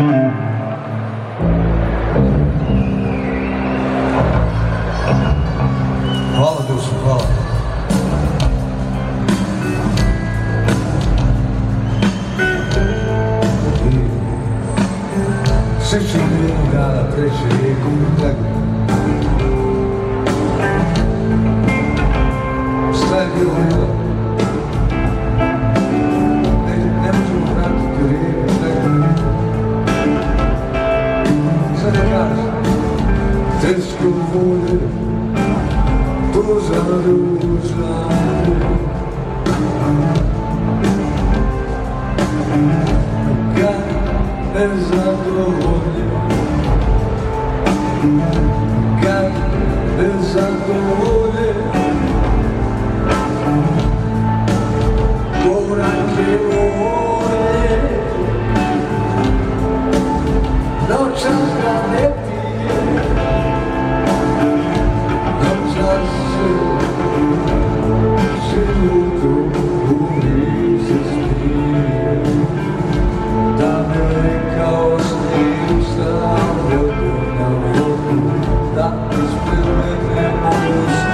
Hvala dušu, hvala. Sjećam jednog dana preći rijeku u tegu. Šta je bilo bilo? Ne možemo vratiti rijeku u tegu. Šta da kažem? Teško volje pozadu znaju. Kad me zadovolje, kad me zadovolje, korake moje, noćas ga ne pije, noćas životom se smije, da me kao sništa vodu na vodu, da ispred mene mogu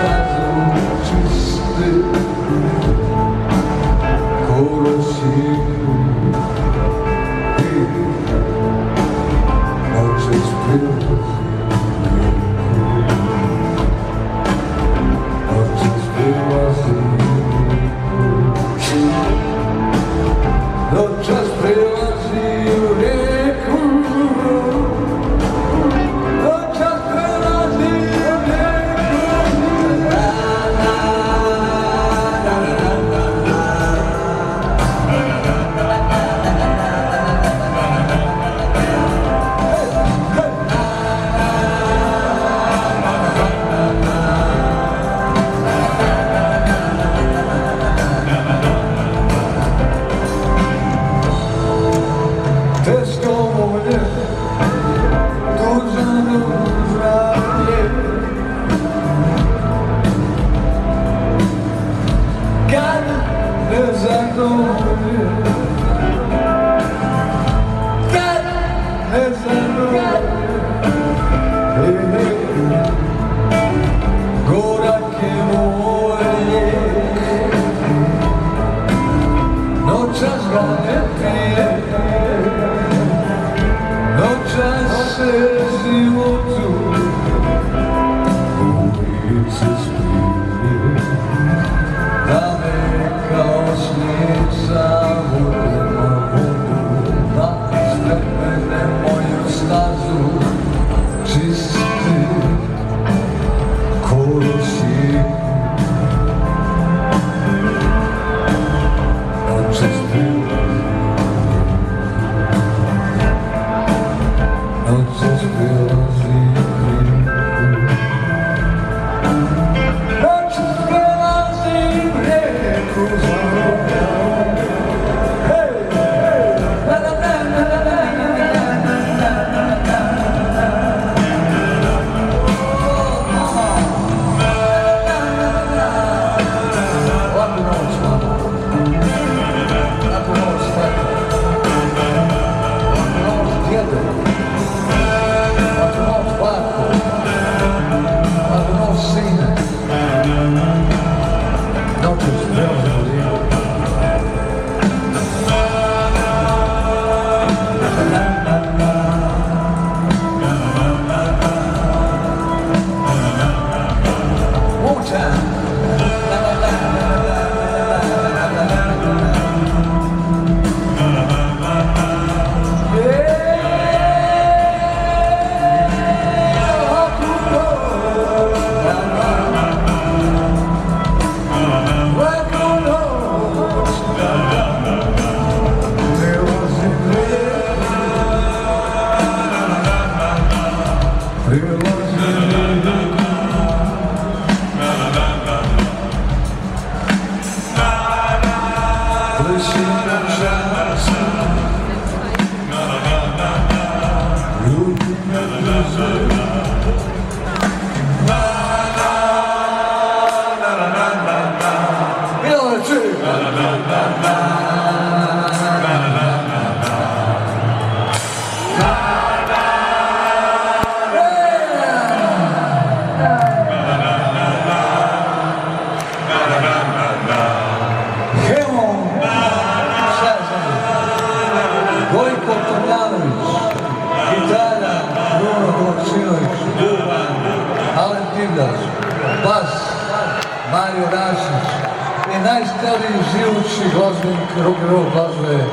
mladi živući glazbenik rock and roll glazbe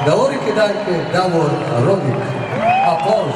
Davorike Dajke, Davor Rodik. Aplauz.